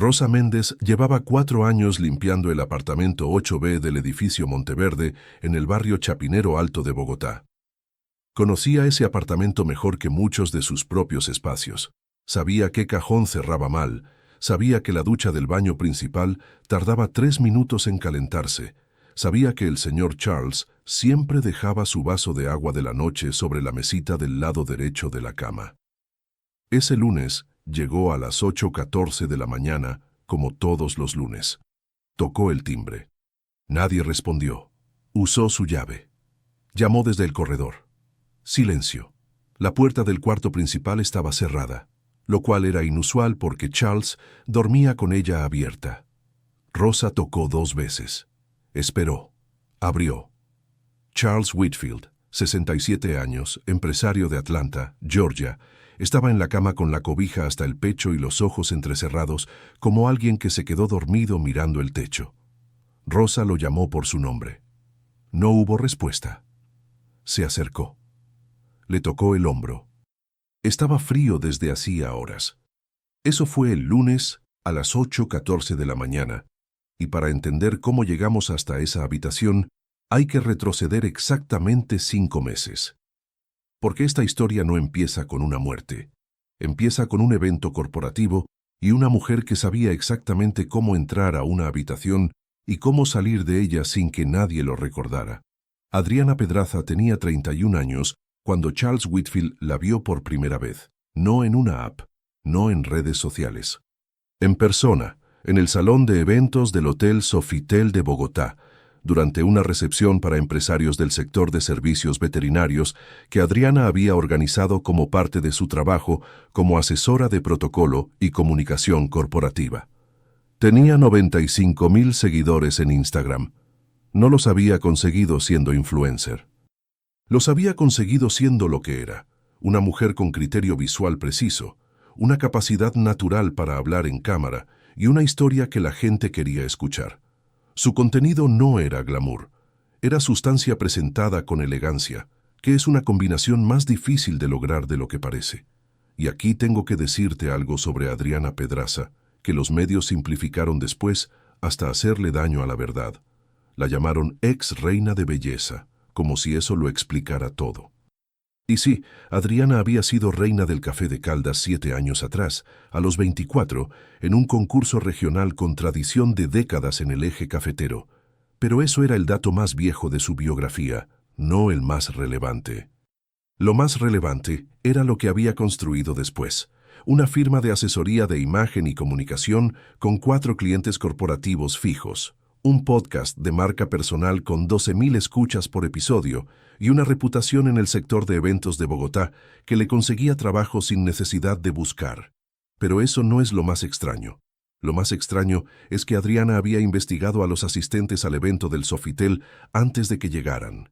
Rosa Méndez llevaba 4 años limpiando el apartamento 8B del edificio Monteverde en el barrio Chapinero Alto de Bogotá. Conocía ese apartamento mejor que muchos de sus propios espacios. Sabía qué cajón cerraba mal, sabía que la ducha del baño principal tardaba 3 minutos en calentarse, sabía que el señor Charles siempre dejaba su vaso de agua de la noche sobre la mesita del lado derecho de la cama. Ese lunes llegó a las 8:14 de la mañana, como todos los lunes. Tocó el timbre. Nadie respondió. Usó su llave. Llamó desde el corredor. Silencio. La puerta del cuarto principal estaba cerrada, lo cual era inusual porque Charles dormía con ella abierta. Rosa tocó 2 veces. Esperó. Abrió. Charles Whitfield, 67 años, empresario de Atlanta, Georgia, estaba en la cama con la cobija hasta el pecho y los ojos entrecerrados, como alguien que se quedó dormido mirando el techo. Rosa lo llamó por su nombre. No hubo respuesta. Se acercó. Le tocó el hombro. Estaba frío desde hacía horas. Eso fue el lunes a las 8:14 de la mañana, y para entender cómo llegamos hasta esa habitación, hay que retroceder exactamente 5 meses. Porque esta historia no empieza con una muerte. Empieza con un evento corporativo y una mujer que sabía exactamente cómo entrar a una habitación y cómo salir de ella sin que nadie lo recordara. Adriana Pedraza tenía 31 años cuando Charles Whitfield la vio por primera vez, no en una app, no en redes sociales. En persona, en el salón de eventos del Hotel Sofitel de Bogotá, durante una recepción para empresarios del sector de servicios veterinarios que Adriana había organizado como parte de su trabajo como asesora de protocolo y comunicación corporativa. Tenía 95,000 seguidores en Instagram. No los había conseguido siendo influencer. Los había conseguido siendo lo que era, una mujer con criterio visual preciso, una capacidad natural para hablar en cámara y una historia que la gente quería escuchar. Su contenido no era glamour, era sustancia presentada con elegancia, que es una combinación más difícil de lograr de lo que parece. Y aquí tengo que decirte algo sobre Adriana Pedraza, que los medios simplificaron después hasta hacerle daño a la verdad. La llamaron ex reina de belleza, como si eso lo explicara todo. Y sí, Adriana había sido reina del Café de Caldas 7 años atrás, a los 24, en un concurso regional con tradición de décadas en el eje cafetero. Pero eso era el dato más viejo de su biografía, no el más relevante. Lo más relevante era lo que había construido después. Una firma de asesoría de imagen y comunicación con 4 clientes corporativos fijos, un podcast de marca personal con 12,000 escuchas por episodio y una reputación en el sector de eventos de Bogotá que le conseguía trabajo sin necesidad de buscar. Pero eso no es lo más extraño. Lo más extraño es que Adriana había investigado a los asistentes al evento del Sofitel antes de que llegaran.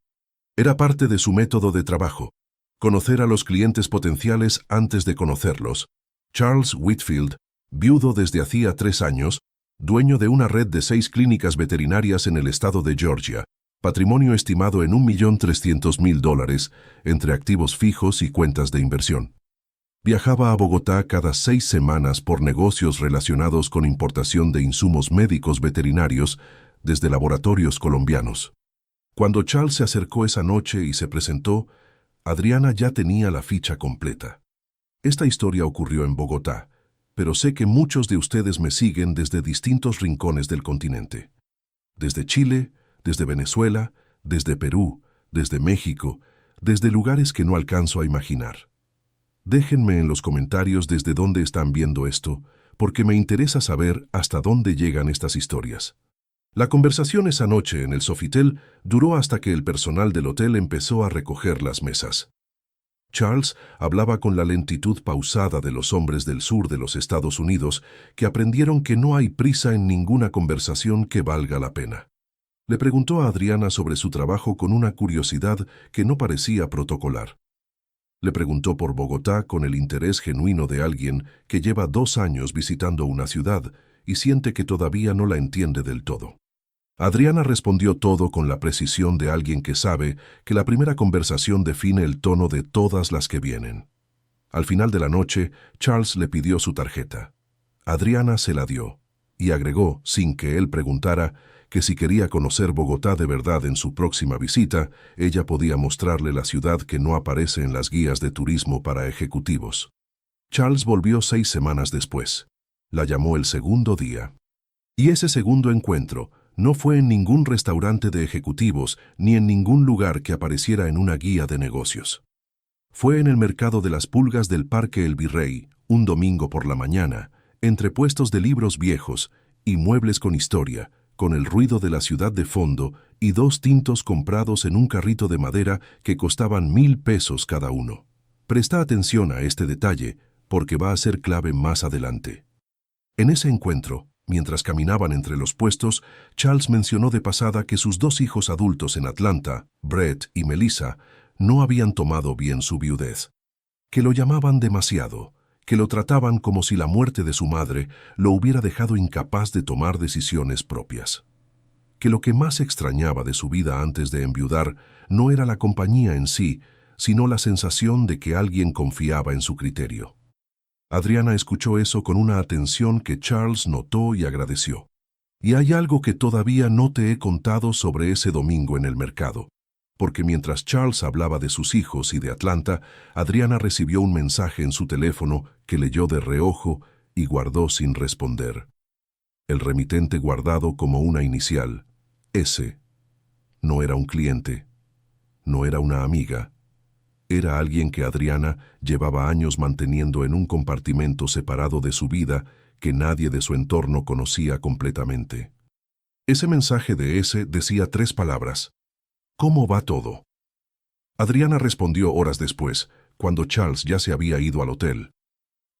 Era parte de su método de trabajo, conocer a los clientes potenciales antes de conocerlos. Charles Whitfield, viudo desde hacía 3 años, dueño de una red de 6 clínicas veterinarias en el estado de Georgia, patrimonio estimado en $1.300.000 entre activos fijos y cuentas de inversión. Viajaba a Bogotá cada 6 semanas por negocios relacionados con importación de insumos médicos veterinarios desde laboratorios colombianos. Cuando Charles se acercó esa noche y se presentó, Adriana ya tenía la ficha completa. Esta historia ocurrió en Bogotá, pero sé que muchos de ustedes me siguen desde distintos rincones del continente. Desde Chile, desde Venezuela, desde Perú, desde México, desde lugares que no alcanzo a imaginar. Déjenme en los comentarios desde dónde están viendo esto, porque me interesa saber hasta dónde llegan estas historias. La conversación esa noche en el Sofitel duró hasta que el personal del hotel empezó a recoger las mesas. Charles hablaba con la lentitud pausada de los hombres del sur de los Estados Unidos que aprendieron que no hay prisa en ninguna conversación que valga la pena. Le preguntó a Adriana sobre su trabajo con una curiosidad que no parecía protocolar. Le preguntó por Bogotá con el interés genuino de alguien que lleva 2 años visitando una ciudad y siente que todavía no la entiende del todo. Adriana respondió todo con la precisión de alguien que sabe que la primera conversación define el tono de todas las que vienen. Al final de la noche, Charles le pidió su tarjeta. Adriana se la dio, y agregó, sin que él preguntara, que si quería conocer Bogotá de verdad en su próxima visita, ella podía mostrarle la ciudad que no aparece en las guías de turismo para ejecutivos. Charles volvió 6 semanas después. La llamó el segundo día. Y ese segundo encuentro no fue en ningún restaurante de ejecutivos ni en ningún lugar que apareciera en una guía de negocios. Fue en el mercado de las pulgas del Parque El Virrey, un domingo por la mañana, entre puestos de libros viejos y muebles con historia, con el ruido de la ciudad de fondo y 2 tintos comprados en un carrito de madera que costaban 1,000 pesos cada uno. Presta atención a este detalle, porque va a ser clave más adelante. En ese encuentro, mientras caminaban entre los puestos, Charles mencionó de pasada que sus 2 hijos adultos en Atlanta, Brett y Melissa, no habían tomado bien su viudez, que lo llamaban demasiado, que lo trataban como si la muerte de su madre lo hubiera dejado incapaz de tomar decisiones propias. Que lo que más extrañaba de su vida antes de enviudar no era la compañía en sí, sino la sensación de que alguien confiaba en su criterio. Adriana escuchó eso con una atención que Charles notó y agradeció. Y hay algo que todavía no te he contado sobre ese domingo en el mercado, porque mientras Charles hablaba de sus hijos y de Atlanta, Adriana recibió un mensaje en su teléfono que leyó de reojo y guardó sin responder. El remitente guardado como una inicial, S. No era un cliente, no era una amiga. Era alguien que Adriana llevaba años manteniendo en un compartimento separado de su vida que nadie de su entorno conocía completamente. Ese mensaje de S decía 3 palabras. ¿Cómo va todo? Adriana respondió horas después, cuando Charles ya se había ido al hotel.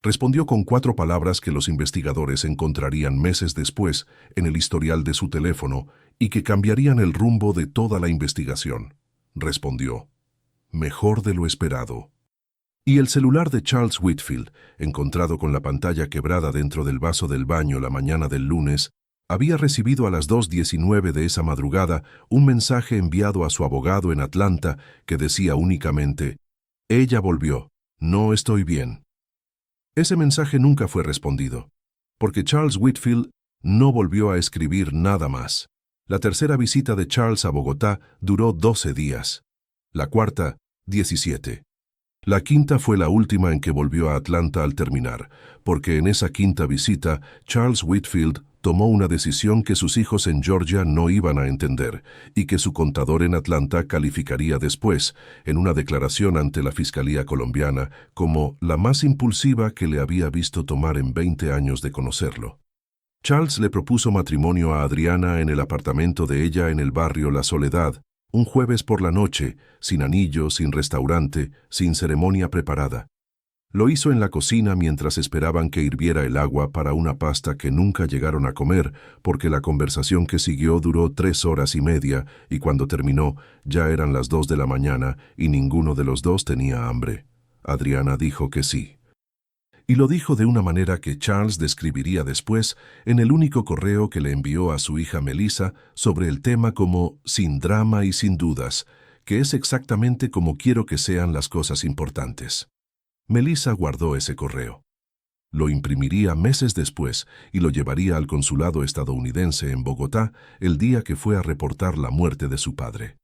Respondió con 4 palabras que los investigadores encontrarían meses después en el historial de su teléfono y que cambiarían el rumbo de toda la investigación. Respondió: mejor de lo esperado. Y el celular de Charles Whitfield, encontrado con la pantalla quebrada dentro del vaso del baño la mañana del lunes, había recibido a las 2:19 de esa madrugada un mensaje enviado a su abogado en Atlanta que decía únicamente: ella volvió, no estoy bien. Ese mensaje nunca fue respondido, porque Charles Whitfield no volvió a escribir nada más. La tercera visita de Charles a Bogotá duró 12 días. La cuarta, 17. La quinta fue la última en que volvió a Atlanta al terminar, porque en esa quinta visita Charles Whitfield tomó una decisión que sus hijos en Georgia no iban a entender y que su contador en Atlanta calificaría después, en una declaración ante la Fiscalía colombiana, como la más impulsiva que le había visto tomar en 20 años de conocerlo. Charles le propuso matrimonio a Adriana en el apartamento de ella en el barrio La Soledad, un jueves por la noche, sin anillo, sin restaurante, sin ceremonia preparada. Lo hizo en la cocina mientras esperaban que hirviera el agua para una pasta que nunca llegaron a comer, porque la conversación que siguió duró 3 horas y media, y cuando terminó ya eran las 2 de la mañana y ninguno de los dos tenía hambre. Adriana dijo que sí. Y lo dijo de una manera que Charles describiría después en el único correo que le envió a su hija Melissa sobre el tema como sin drama y sin dudas, que es exactamente como quiero que sean las cosas importantes. Melissa guardó ese correo. Lo imprimiría meses después y lo llevaría al consulado estadounidense en Bogotá el día que fue a reportar la muerte de su padre.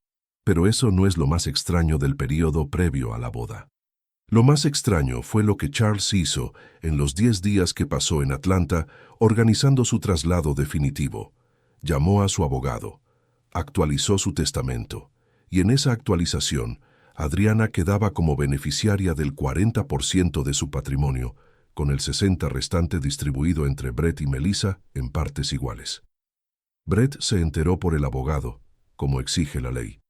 Pero eso no es lo más extraño del período previo a la boda. Lo más extraño fue lo que Charles hizo en los 10 días que pasó en Atlanta organizando su traslado definitivo. Llamó a su abogado, actualizó su testamento, y en esa actualización, Adriana quedaba como beneficiaria del 40% de su patrimonio, con el 60% restante distribuido entre Brett y Melissa en partes iguales. Brett se enteró por el abogado, como exige la ley.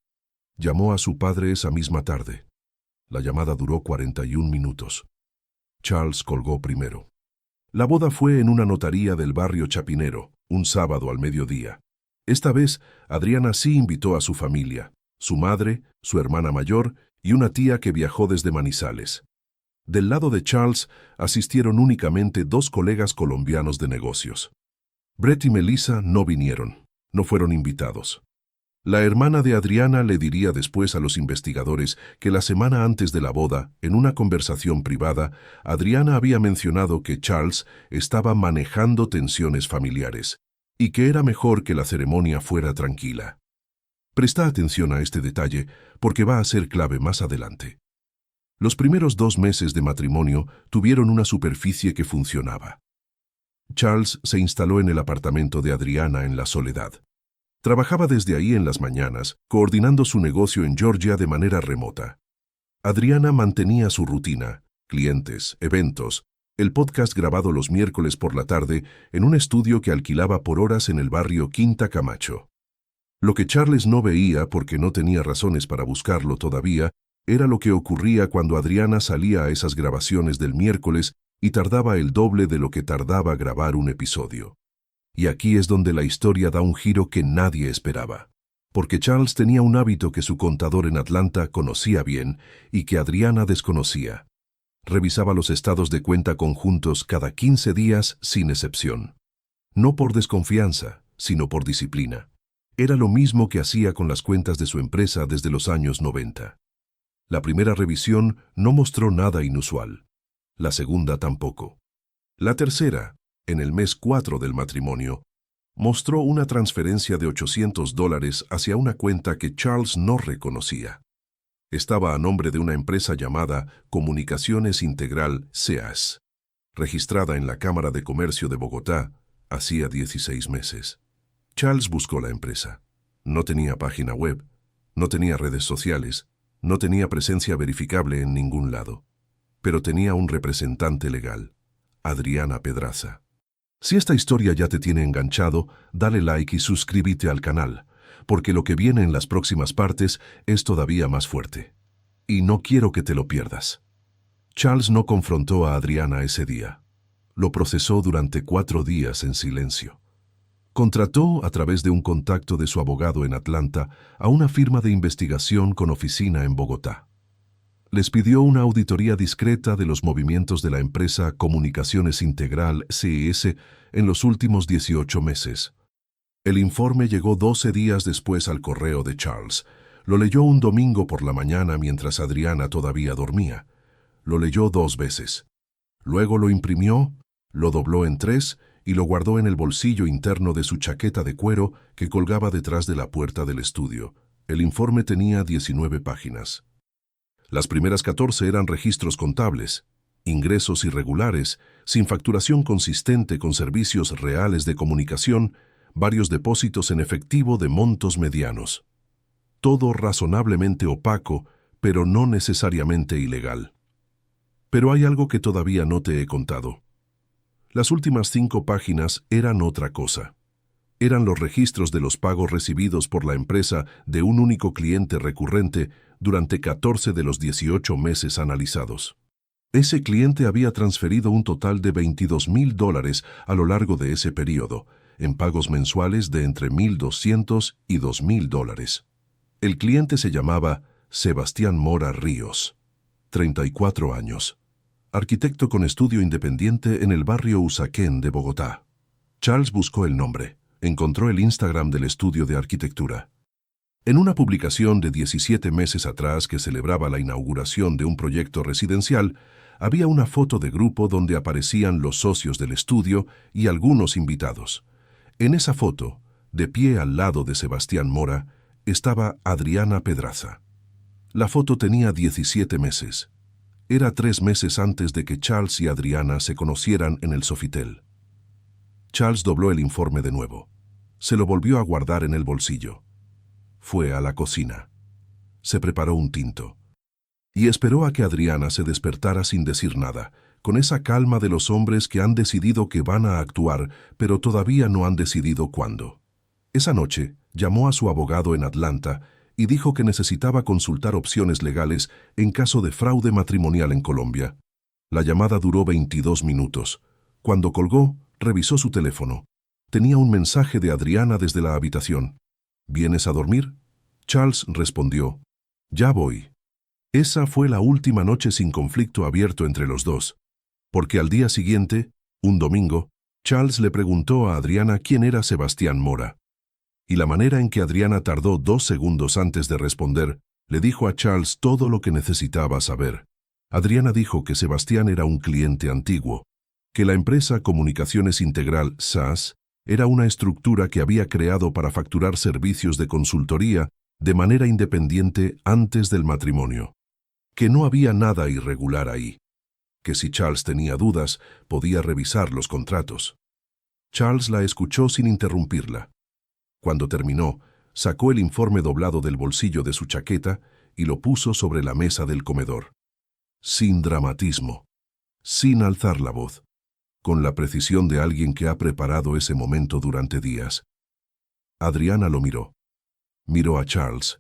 Llamó a su padre esa misma tarde. La llamada duró 41 minutos. Charles colgó primero. La boda fue en una notaría del barrio Chapinero, un sábado al mediodía. Esta vez, Adriana sí invitó a su familia, su madre, su hermana mayor y una tía que viajó desde Manizales. Del lado de Charles asistieron únicamente 2 colegas colombianos de negocios. Brett y Melissa no vinieron, no fueron invitados. La hermana de Adriana le diría después a los investigadores que la semana antes de la boda, en una conversación privada, Adriana había mencionado que Charles estaba manejando tensiones familiares y que era mejor que la ceremonia fuera tranquila. Presta atención a este detalle porque va a ser clave más adelante. Los primeros 2 meses de matrimonio tuvieron una superficie que funcionaba. Charles se instaló en el apartamento de Adriana en la Soledad. Trabajaba desde ahí en las mañanas, coordinando su negocio en Georgia de manera remota. Adriana mantenía su rutina, clientes, eventos, el podcast grabado los miércoles por la tarde en un estudio que alquilaba por horas en el barrio Quinta Camacho. Lo que Charles no veía, porque no tenía razones para buscarlo todavía, era lo que ocurría cuando Adriana salía a esas grabaciones del miércoles y tardaba el doble de lo que tardaba grabar un episodio. Y aquí es donde la historia da un giro que nadie esperaba. Porque Charles tenía un hábito que su contador en Atlanta conocía bien y que Adriana desconocía. Revisaba los estados de cuenta conjuntos cada 15 días sin excepción. No por desconfianza, sino por disciplina. Era lo mismo que hacía con las cuentas de su empresa desde los años 90. La primera revisión no mostró nada inusual. La segunda tampoco. La tercera, en el mes 4 del matrimonio, mostró una transferencia de $800 hacia una cuenta que Charles no reconocía. Estaba a nombre de una empresa llamada Comunicaciones Integral CEAS, registrada en la Cámara de Comercio de Bogotá hacía 16 meses. Charles buscó la empresa. No tenía página web, no tenía redes sociales, no tenía presencia verificable en ningún lado, pero tenía un representante legal, Adriana Pedraza. Si esta historia ya te tiene enganchado, dale like y suscríbete al canal, porque lo que viene en las próximas partes es todavía más fuerte. Y no quiero que te lo pierdas. Charles no confrontó a Adriana ese día. Lo procesó durante 4 días en silencio. Contrató, a través de un contacto de su abogado en Atlanta, a una firma de investigación con oficina en Bogotá. Les pidió una auditoría discreta de los movimientos de la empresa Comunicaciones Integral CES en los últimos 18 meses. El informe llegó 12 días después al correo de Charles. Lo leyó un domingo por la mañana mientras Adriana todavía dormía. Lo leyó 2 veces. Luego lo imprimió, lo dobló en 3 y lo guardó en el bolsillo interno de su chaqueta de cuero que colgaba detrás de la puerta del estudio. El informe tenía 19 páginas. Las primeras 14 eran registros contables, ingresos irregulares, sin facturación consistente con servicios reales de comunicación, varios depósitos en efectivo de montos medianos. Todo razonablemente opaco, pero no necesariamente ilegal. Pero hay algo que todavía no te he contado. Las últimas 5 páginas eran otra cosa. Eran los registros de los pagos recibidos por la empresa de un único cliente recurrente durante 14 de los 18 meses analizados. Ese cliente había transferido un total de $22,000 a lo largo de ese periodo, en pagos mensuales de entre $1,200 y $2,000. El cliente se llamaba Sebastián Mora Ríos, 34 años, arquitecto con estudio independiente en el barrio Usaquén de Bogotá. Charles buscó el nombre. Encontró el Instagram del estudio de arquitectura. En una publicación de 17 meses atrás que celebraba la inauguración de un proyecto residencial, había una foto de grupo donde aparecían los socios del estudio y algunos invitados. En esa foto, de pie al lado de Sebastián Mora, estaba Adriana Pedraza. La foto tenía 17 meses. Era 3 meses antes de que Charles y Adriana se conocieran en el Sofitel. Charles dobló el informe de nuevo. Se lo volvió a guardar en el bolsillo. Fue a la cocina. Se preparó un tinto. Y esperó a que Adriana se despertara sin decir nada, con esa calma de los hombres que han decidido que van a actuar, pero todavía no han decidido cuándo. Esa noche, llamó a su abogado en Atlanta y dijo que necesitaba consultar opciones legales en caso de fraude matrimonial en Colombia. La llamada duró 22 minutos. Cuando colgó, revisó su teléfono. Tenía un mensaje de Adriana desde la habitación. ¿Vienes a dormir? Charles respondió. Ya voy. Esa fue la última noche sin conflicto abierto entre los dos, porque al día siguiente, un domingo, Charles le preguntó a Adriana quién era Sebastián Mora. Y la manera en que Adriana tardó 2 segundos antes de responder, le dijo a Charles todo lo que necesitaba saber. Adriana dijo que Sebastián era un cliente antiguo, que la empresa Comunicaciones Integral SAS era una estructura que había creado para facturar servicios de consultoría de manera independiente antes del matrimonio, que no había nada irregular ahí, que si Charles tenía dudas, podía revisar los contratos. Charles la escuchó sin interrumpirla. Cuando terminó, sacó el informe doblado del bolsillo de su chaqueta y lo puso sobre la mesa del comedor. Sin dramatismo, sin alzar la voz, con la precisión de alguien que ha preparado ese momento durante días. Adriana lo miró. Miró a Charles,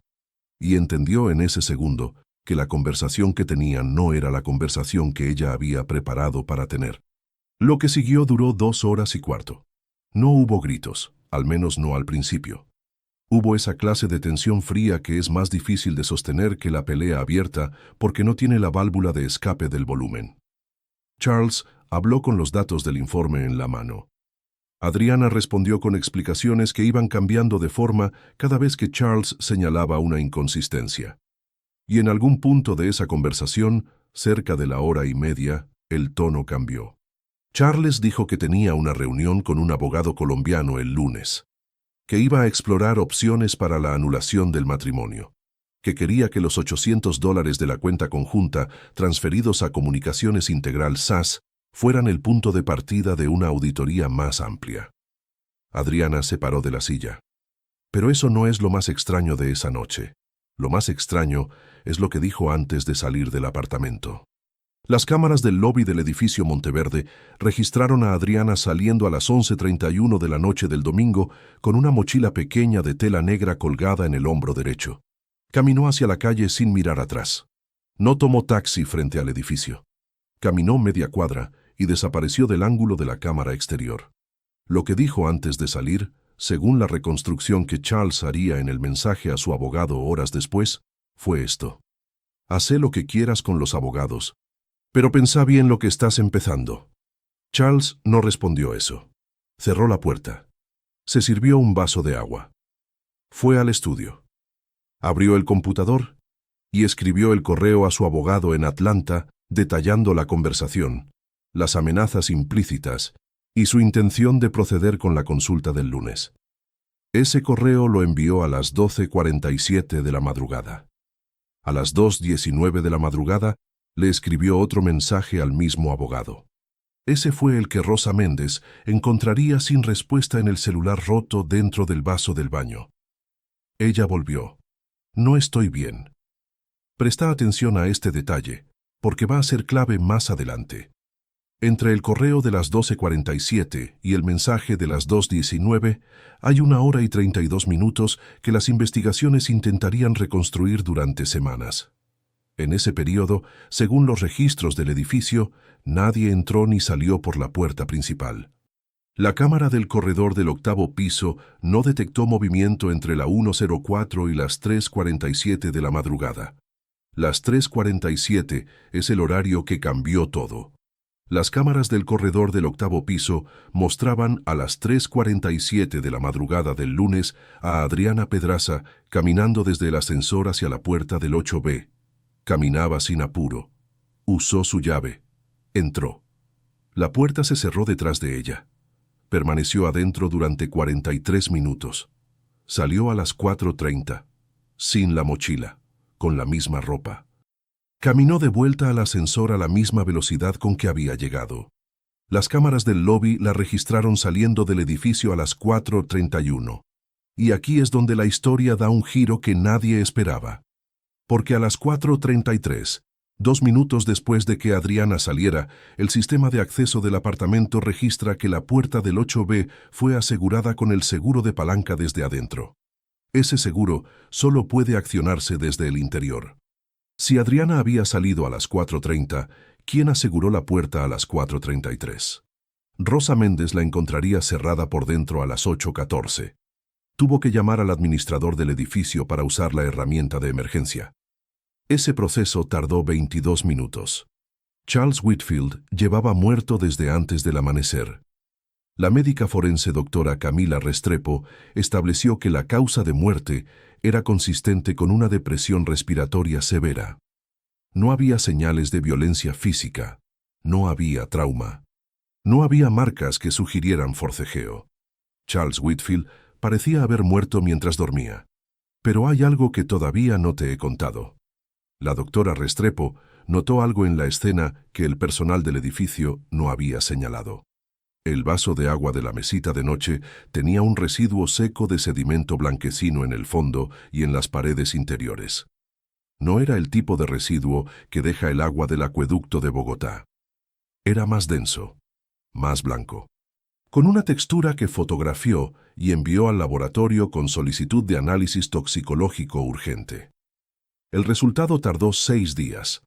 y entendió en ese segundo que la conversación que tenían no era la conversación que ella había preparado para tener. Lo que siguió duró 2 horas y cuarto. No hubo gritos, al menos no al principio. Hubo esa clase de tensión fría que es más difícil de sostener que la pelea abierta porque no tiene la válvula de escape del volumen. Charles habló con los datos del informe en la mano. Adriana respondió con explicaciones que iban cambiando de forma cada vez que Charles señalaba una inconsistencia. Y en algún punto de esa conversación, cerca de la 1:30, el tono cambió. Charles dijo que tenía una reunión con un abogado colombiano el lunes, que iba a explorar opciones para la anulación del matrimonio, que quería que los $800 de la cuenta conjunta transferidos a Comunicaciones Integral SAS fueran el punto de partida de una auditoría más amplia. Adriana se paró de la silla. Pero eso no es lo más extraño de esa noche. Lo más extraño es lo que dijo antes de salir del apartamento. Las cámaras del lobby del edificio Monteverde registraron a Adriana saliendo a las 11:31 de la noche del domingo con una mochila pequeña de tela negra colgada en el hombro derecho. Caminó hacia la calle sin mirar atrás. No tomó taxi frente al edificio. Caminó media cuadra y desapareció del ángulo de la cámara exterior. Lo que dijo antes de salir, según la reconstrucción que Charles haría en el mensaje a su abogado horas después, fue esto: «Hacé lo que quieras con los abogados, pero pensá bien lo que estás empezando». Charles no respondió eso. Cerró la puerta. Se sirvió un vaso de agua. Fue al estudio. Abrió el computador y escribió el correo a su abogado en Atlanta, detallando la conversación, las amenazas implícitas y su intención de proceder con la consulta del lunes. Ese correo lo envió a las 12:47 de la madrugada. A las 2:19 de la madrugada le escribió otro mensaje al mismo abogado. Ese fue el que Rosa Méndez encontraría sin respuesta en el celular roto dentro del vaso del baño. Ella volvió. «No estoy bien». Presta atención a este detalle, porque va a ser clave más adelante. Entre el correo de las 12:47 y el mensaje de las 2:19 hay 1 hora y 32 minutos que las investigaciones intentarían reconstruir durante semanas. En ese período, según los registros del edificio, nadie entró ni salió por la puerta principal. La cámara del corredor del 8º piso no detectó movimiento entre la 1:04 y las 3:47 de la madrugada. Las 3:47 es el horario que cambió todo. Las cámaras del corredor del 8º piso mostraban a las 3:47 de la madrugada del lunes a Adriana Pedraza caminando desde el ascensor hacia la puerta del 8B. Caminaba sin apuro. Usó su llave. Entró. La puerta se cerró detrás de ella. Permaneció adentro durante 43 minutos. Salió a las 4:30, sin la mochila, con la misma ropa. Caminó de vuelta al ascensor a la misma velocidad con que había llegado. Las cámaras del lobby la registraron saliendo del edificio a las 4:31. Y aquí es donde la historia da un giro que nadie esperaba. Porque a las 4:33, 2 minutos después de que Adriana saliera, el sistema de acceso del apartamento registra que la puerta del 8B fue asegurada con el seguro de palanca desde adentro. Ese seguro solo puede accionarse desde el interior. Si Adriana había salido a las 4:30, ¿quién aseguró la puerta a las 4:33? Rosa Méndez la encontraría cerrada por dentro a las 8:14. Tuvo que llamar al administrador del edificio para usar la herramienta de emergencia. Ese proceso tardó 22 minutos. Charles Whitfield llevaba muerto desde antes del amanecer. La médica forense doctora Camila Restrepo estableció que la causa de muerte era consistente con una depresión respiratoria severa. No había señales de violencia física, no había trauma, no había marcas que sugirieran forcejeo. Charles Whitfield parecía haber muerto mientras dormía. Pero hay algo que todavía no te he contado. La doctora Restrepo notó algo en la escena que el personal del edificio no había señalado. El vaso de agua de la mesita de noche tenía un residuo seco de sedimento blanquecino en el fondo y en las paredes interiores. No era el tipo de residuo que deja el agua del acueducto de Bogotá. Era más denso, más blanco, con una textura que fotografió y envió al laboratorio con solicitud de análisis toxicológico urgente. El resultado tardó 6 días.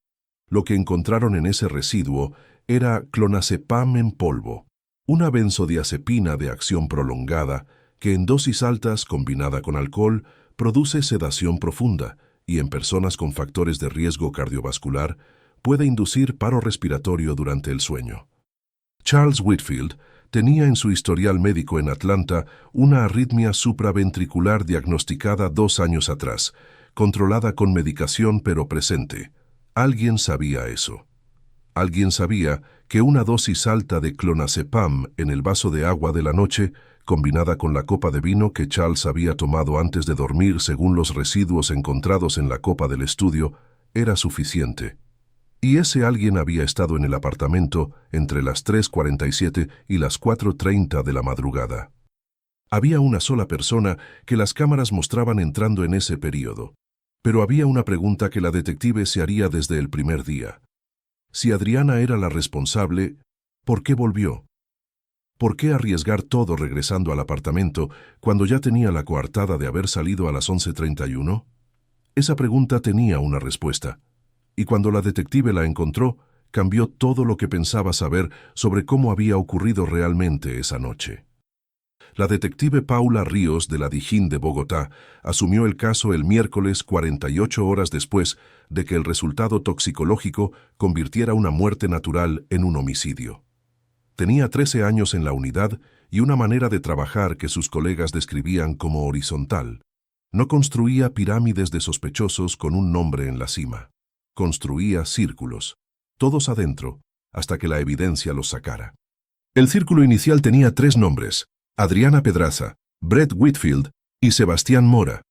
Lo que encontraron en ese residuo era clonazepam en polvo, una benzodiazepina de acción prolongada que en dosis altas combinada con alcohol produce sedación profunda y en personas con factores de riesgo cardiovascular puede inducir paro respiratorio durante el sueño. Charles Whitfield tenía en su historial médico en Atlanta una arritmia supraventricular diagnosticada 2 años atrás, controlada con medicación pero presente. Alguien sabía eso. Alguien sabía que una dosis alta de clonazepam en el vaso de agua de la noche, combinada con la copa de vino que Charles había tomado antes de dormir según los residuos encontrados en la copa del estudio, era suficiente. Y ese alguien había estado en el apartamento entre las 3:47 y las 4:30 de la madrugada. Había una sola persona que las cámaras mostraban entrando en ese período, pero había una pregunta que la detective se haría desde el primer día. Si Adriana era la responsable, ¿por qué volvió? ¿Por qué arriesgar todo regresando al apartamento cuando ya tenía la coartada de haber salido a las 11:31? Esa pregunta tenía una respuesta, y cuando la detective la encontró, cambió todo lo que pensaba saber sobre cómo había ocurrido realmente esa noche. La detective Paula Ríos de la Dijín de Bogotá asumió el caso el miércoles 48 horas después de que el resultado toxicológico convirtiera una muerte natural en un homicidio. Tenía 13 años en la unidad y una manera de trabajar que sus colegas describían como horizontal. No construía pirámides de sospechosos con un nombre en la cima. Construía círculos, todos adentro, hasta que la evidencia los sacara. El círculo inicial tenía 3 nombres: Adriana Pedraza, Brett Whitfield y Sebastián Mora.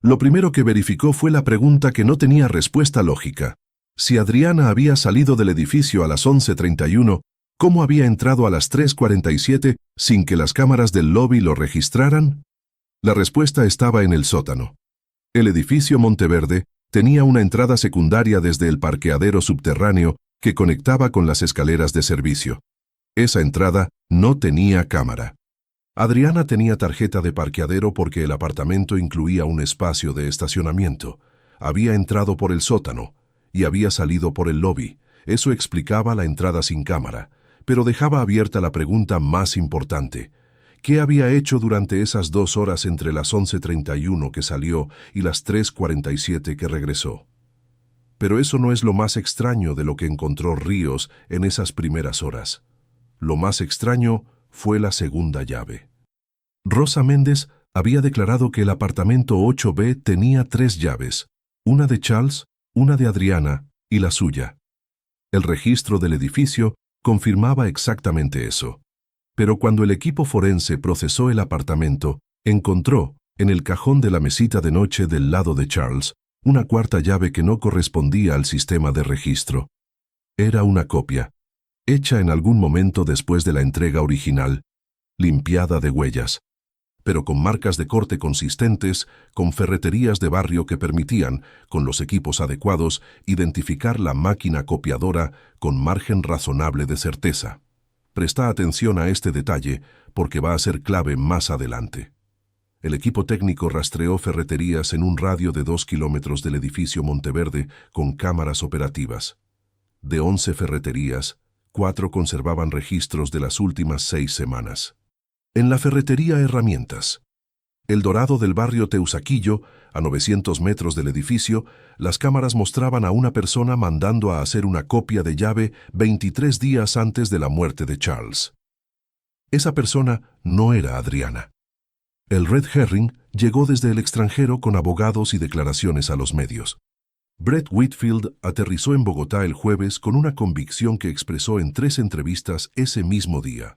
Lo primero que verificó fue la pregunta que no tenía respuesta lógica. Si Adriana había salido del edificio a las 11:31, ¿cómo había entrado a las 3:47 sin que las cámaras del lobby lo registraran? La respuesta estaba en el sótano. El edificio Monteverde tenía una entrada secundaria desde el parqueadero subterráneo que conectaba con las escaleras de servicio. Esa entrada no tenía cámara. Adriana tenía tarjeta de parqueadero porque el apartamento incluía un espacio de estacionamiento. Había entrado por el sótano y había salido por el lobby. Eso explicaba la entrada sin cámara, pero dejaba abierta la pregunta más importante. ¿Qué había hecho durante esas 2 horas entre las 11:31 que salió y las 3:47 que regresó? Pero eso no es lo más extraño de lo que encontró Ríos en esas primeras horas. Lo más extraño fue la segunda llave. Rosa Méndez había declarado que el apartamento 8B tenía 3 llaves, una de Charles, una de Adriana y la suya. El registro del edificio confirmaba exactamente eso. Pero cuando el equipo forense procesó el apartamento, encontró, en el cajón de la mesita de noche del lado de Charles, una 4ª llave que no correspondía al sistema de registro. Era una copia, hecha en algún momento después de la entrega original, limpiada de huellas, pero con marcas de corte consistentes, con ferreterías de barrio que permitían, con los equipos adecuados, identificar la máquina copiadora con margen razonable de certeza. Presta atención a este detalle porque va a ser clave más adelante. El equipo técnico rastreó ferreterías en un radio de 2 kilómetros del edificio Monteverde con cámaras operativas. De 11 ferreterías, 4 conservaban registros de las últimas 6 semanas. En la ferretería Herramientas, El Dorado del barrio Teusaquillo, a 900 metros del edificio, las cámaras mostraban a una persona mandando a hacer una copia de llave 23 días antes de la muerte de Charles. Esa persona no era Adriana. El Red Herring llegó desde el extranjero con abogados y declaraciones a los medios. Brett Whitfield aterrizó en Bogotá el jueves con una convicción que expresó en 3 entrevistas ese mismo día.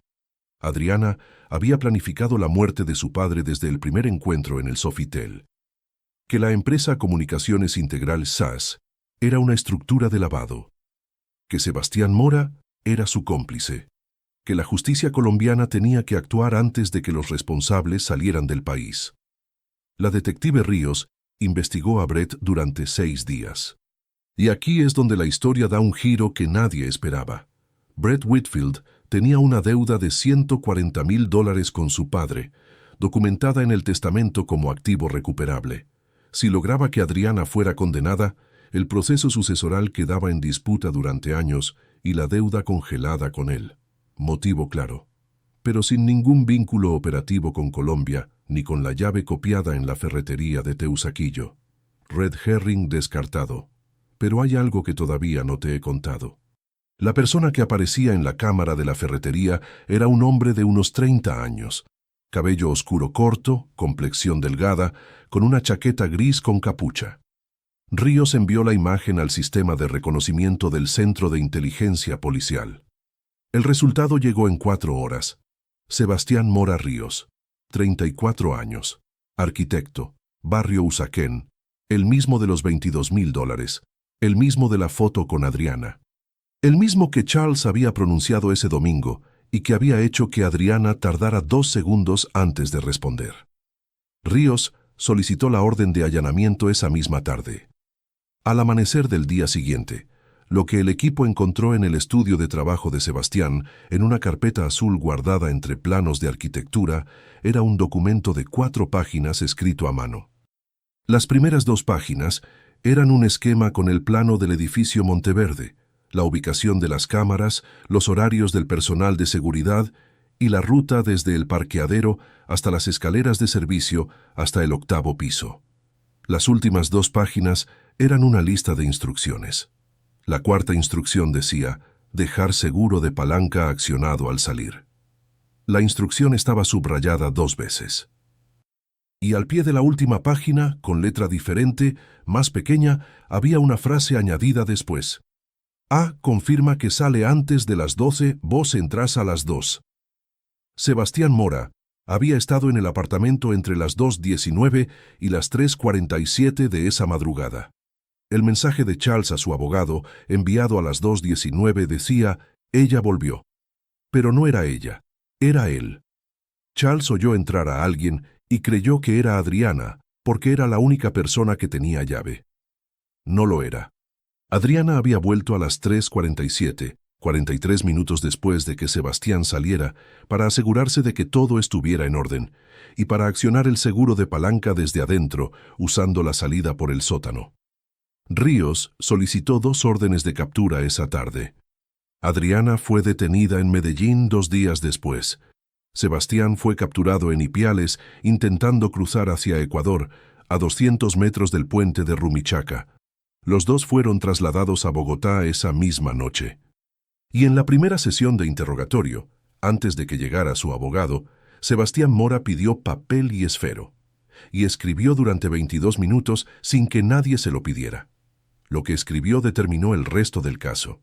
Adriana había planificado la muerte de su padre desde el primer encuentro en el Sofitel. Que la empresa Comunicaciones Integral SAS era una estructura de lavado. Que Sebastián Mora era su cómplice. Que la justicia colombiana tenía que actuar antes de que los responsables salieran del país. La detective Ríos investigó a Brett durante 6 días. Y aquí es donde la historia da un giro que nadie esperaba. Brett Whitfield tenía una deuda de $140,000 con su padre, documentada en el testamento como activo recuperable. Si lograba que Adriana fuera condenada, el proceso sucesoral quedaba en disputa durante años y la deuda congelada con él. Motivo claro, pero sin ningún vínculo operativo con Colombia ni con la llave copiada en la ferretería de Teusaquillo. Red Herring descartado. Pero hay algo que todavía no te he contado. La persona que aparecía en la cámara de la ferretería era un hombre de unos 30 años. Cabello oscuro corto, complexión delgada, con una chaqueta gris con capucha. Ríos envió la imagen al sistema de reconocimiento del Centro de Inteligencia Policial. El resultado llegó en 4 horas. Sebastián Mora Ríos, 34 años, arquitecto, barrio Usaquén, el mismo de los $22,000, el mismo de la foto con Adriana. El mismo que Charles había pronunciado ese domingo y que había hecho que Adriana tardara 2 segundos antes de responder. Ríos solicitó la orden de allanamiento esa misma tarde. Al amanecer del día siguiente, lo que el equipo encontró en el estudio de trabajo de Sebastián, en una carpeta azul guardada entre planos de arquitectura, era un documento de 4 páginas escrito a mano. Las primeras 2 páginas eran un esquema con el plano del edificio Monteverde, la ubicación de las cámaras, los horarios del personal de seguridad y la ruta desde el parqueadero hasta las escaleras de servicio hasta el 8º piso. Las últimas 2 páginas eran una lista de instrucciones. La 4ª instrucción decía, dejar seguro de palanca accionado al salir. La instrucción estaba subrayada 2 veces. Y al pie de la última página, con letra diferente, más pequeña, había una frase añadida después. A confirma que sale antes de las 12, vos entrás a las 2. Sebastián Mora había estado en el apartamento entre las 2:19 y las 3:47 de esa madrugada. El mensaje de Charles a su abogado, enviado a las 2:19, decía, ella volvió. Pero no era ella, era él. Charles oyó entrar a alguien y creyó que era Adriana, porque era la única persona que tenía llave. No lo era. Adriana había vuelto a las 3:47, 43 minutos después de que Sebastián saliera, para asegurarse de que todo estuviera en orden, y para accionar el seguro de palanca desde adentro, usando la salida por el sótano. Ríos solicitó 2 órdenes de captura esa tarde. Adriana fue detenida en Medellín 2 días después. Sebastián fue capturado en Ipiales intentando cruzar hacia Ecuador, a 200 metros del puente de Rumichaca. Los 2 fueron trasladados a Bogotá esa misma noche. Y en la primera sesión de interrogatorio, antes de que llegara su abogado, Sebastián Mora pidió papel y esfero, y escribió durante 22 minutos sin que nadie se lo pidiera. Lo que escribió determinó el resto del caso.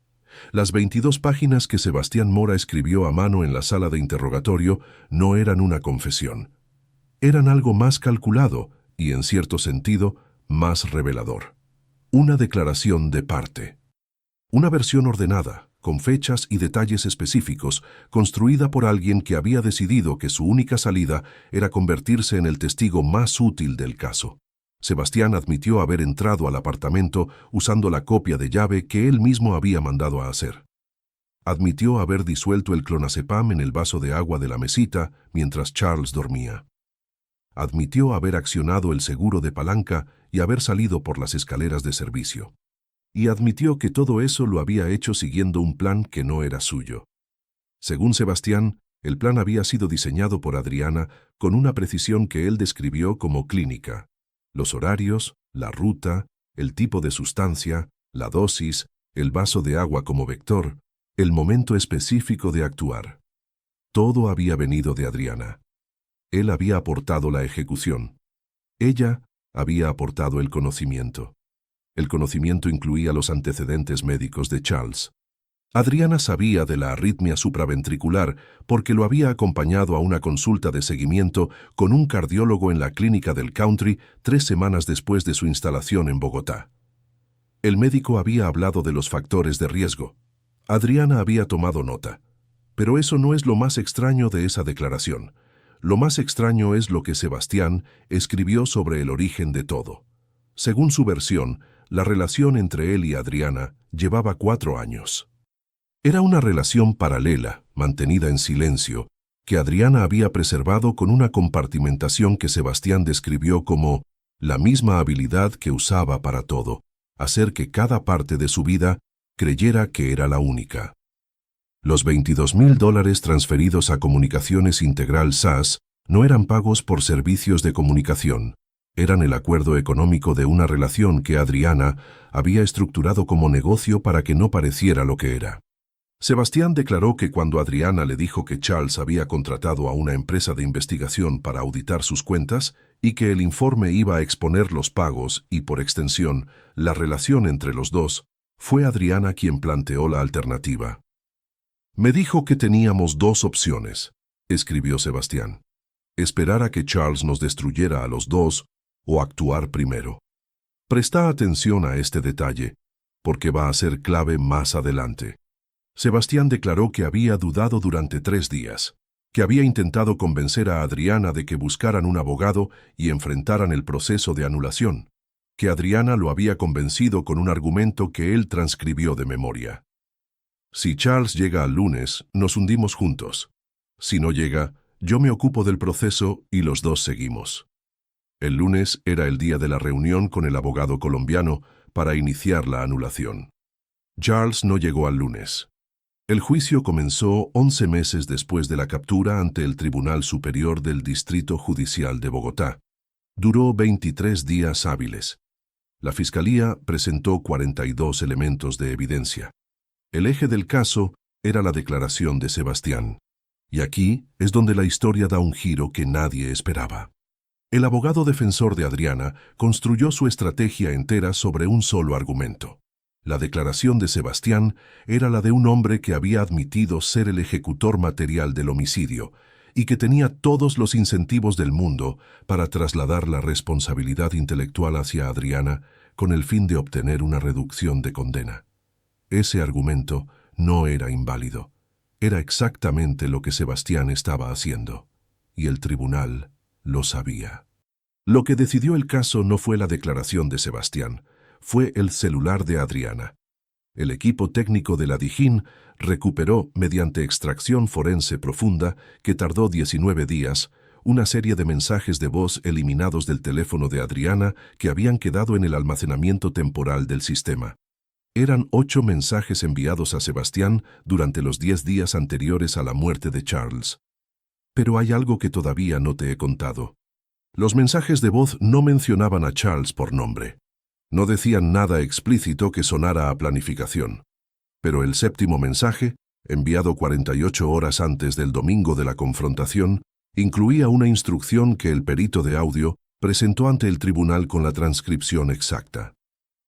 Las 22 páginas que Sebastián Mora escribió a mano en la sala de interrogatorio no eran una confesión. Eran algo más calculado y, en cierto sentido, más revelador. Una declaración de parte. Una versión ordenada, con fechas y detalles específicos, construida por alguien que había decidido que su única salida era convertirse en el testigo más útil del caso. Sebastián admitió haber entrado al apartamento usando la copia de llave que él mismo había mandado a hacer. Admitió haber disuelto el clonazepam en el vaso de agua de la mesita mientras Charles dormía. Admitió haber accionado el seguro de palanca y haber salido por las escaleras de servicio. Y admitió que todo eso lo había hecho siguiendo un plan que no era suyo. Según Sebastián, el plan había sido diseñado por Adriana con una precisión que él describió como clínica. Los horarios, la ruta, el tipo de sustancia, la dosis, el vaso de agua como vector, el momento específico de actuar. Todo había venido de Adriana. Él había aportado la ejecución. Ella había aportado el conocimiento. El conocimiento incluía los antecedentes médicos de Charles. Adriana sabía de la arritmia supraventricular porque lo había acompañado a una consulta de seguimiento con un cardiólogo en la clínica del Country 3 semanas después de su instalación en Bogotá. El médico había hablado de los factores de riesgo. Adriana había tomado nota. Pero eso no es lo más extraño de esa declaración. Lo más extraño es lo que Sebastián escribió sobre el origen de todo. Según su versión, la relación entre él y Adriana llevaba 4 años. Era una relación paralela, mantenida en silencio, que Adriana había preservado con una compartimentación que Sebastián describió como la misma habilidad que usaba para todo, hacer que cada parte de su vida creyera que era la única. Los $22,000 transferidos a Comunicaciones Integral SAS no eran pagos por servicios de comunicación, eran el acuerdo económico de una relación que Adriana había estructurado como negocio para que no pareciera lo que era. Sebastián declaró que cuando Adriana le dijo que Charles había contratado a una empresa de investigación para auditar sus cuentas y que el informe iba a exponer los pagos y, por extensión, la relación entre los dos, fue Adriana quien planteó la alternativa. Me dijo que teníamos 2 opciones, escribió Sebastián. Esperar a que Charles nos destruyera a los dos o actuar primero. Presta atención a este detalle, porque va a ser clave más adelante. Sebastián declaró que había dudado durante 3 días, que había intentado convencer a Adriana de que buscaran un abogado y enfrentaran el proceso de anulación, que Adriana lo había convencido con un argumento que él transcribió de memoria. Si Charles llega el lunes, nos hundimos juntos. Si no llega, yo me ocupo del proceso y los dos seguimos. El lunes era el día de la reunión con el abogado colombiano para iniciar la anulación. Charles no llegó al lunes. El juicio comenzó 11 meses después de la captura ante el Tribunal Superior del Distrito Judicial de Bogotá. Duró 23 días hábiles. La Fiscalía presentó 42 elementos de evidencia. El eje del caso era la declaración de Sebastián. Y aquí es donde la historia da un giro que nadie esperaba. El abogado defensor de Adriana construyó su estrategia entera sobre un solo argumento. La declaración de Sebastián era la de un hombre que había admitido ser el ejecutor material del homicidio y que tenía todos los incentivos del mundo para trasladar la responsabilidad intelectual hacia Adriana con el fin de obtener una reducción de condena. Ese argumento no era inválido. Era exactamente lo que Sebastián estaba haciendo, y el tribunal lo sabía. Lo que decidió el caso no fue la declaración de Sebastián, fue el celular de Adriana. El equipo técnico de la Dijín recuperó, mediante extracción forense profunda, que tardó 19 días, una serie de mensajes de voz eliminados del teléfono de Adriana que habían quedado en el almacenamiento temporal del sistema. Eran 8 mensajes enviados a Sebastián durante los 10 días anteriores a la muerte de Charles. Pero hay algo que todavía no te he contado. Los mensajes de voz no mencionaban a Charles por nombre. No decían nada explícito que sonara a planificación. Pero el 7º mensaje, enviado 48 horas antes del domingo de la confrontación, incluía una instrucción que el perito de audio presentó ante el tribunal con la transcripción exacta.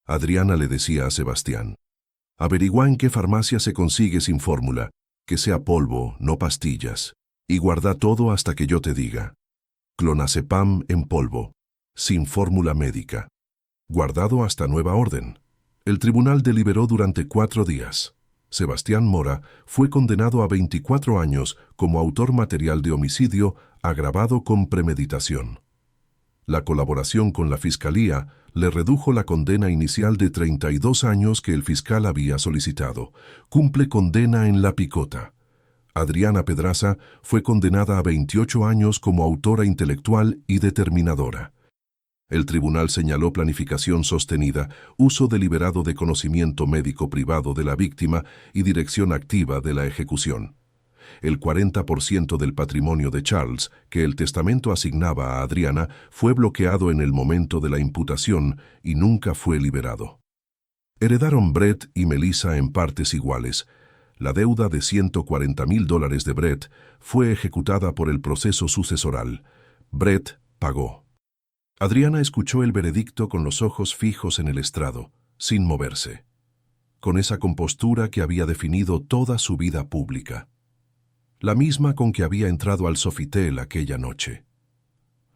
Adriana le decía a Sebastián: averigua en qué farmacia se consigue sin fórmula, que sea polvo, no pastillas, y guarda todo hasta que yo te diga. Clonazepam en polvo, sin fórmula médica. Guardado hasta nueva orden. El tribunal deliberó durante 4 días. Sebastián Mora fue condenado a 24 años como autor material de homicidio agravado con premeditación. La colaboración con la Fiscalía le redujo la condena inicial de 32 años que el fiscal había solicitado. Cumple condena en La Picota. Adriana Pedraza fue condenada a 28 años como autora intelectual y determinadora. El tribunal señaló planificación sostenida, uso deliberado de conocimiento médico privado de la víctima y dirección activa de la ejecución. El 40% del patrimonio de Charles, que el testamento asignaba a Adriana, fue bloqueado en el momento de la imputación y nunca fue liberado. Heredaron Brett y Melissa en partes iguales. La deuda de $140,000 de Brett fue ejecutada por el proceso sucesoral. Brett pagó. Adriana escuchó el veredicto con los ojos fijos en el estrado, sin moverse, con esa compostura que había definido toda su vida pública. La misma con que había entrado al Sofitel aquella noche.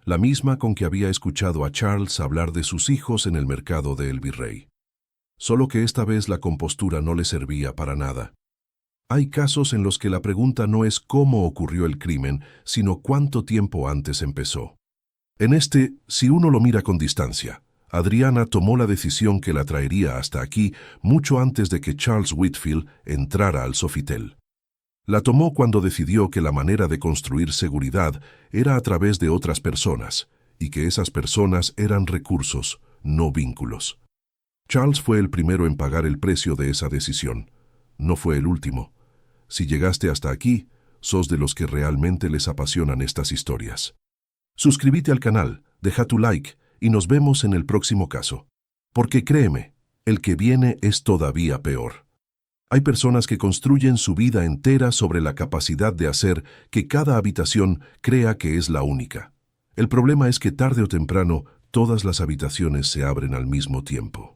La misma con que había escuchado a Charles hablar de sus hijos en el mercado de El Virrey. Solo que esta vez la compostura no le servía para nada. Hay casos en los que la pregunta no es cómo ocurrió el crimen, sino cuánto tiempo antes empezó. En este, si uno lo mira con distancia, Adriana tomó la decisión que la traería hasta aquí mucho antes de que Charles Whitfield entrara al Sofitel. La tomó cuando decidió que la manera de construir seguridad era a través de otras personas, y que esas personas eran recursos, no vínculos. Charles fue el primero en pagar el precio de esa decisión. No fue el último. Si llegaste hasta aquí, sos de los que realmente les apasionan estas historias. Suscríbete al canal, deja tu like y nos vemos en el próximo caso. Porque créeme, el que viene es todavía peor. Hay personas que construyen su vida entera sobre la capacidad de hacer que cada habitación crea que es la única. El problema es que tarde o temprano todas las habitaciones se abren al mismo tiempo.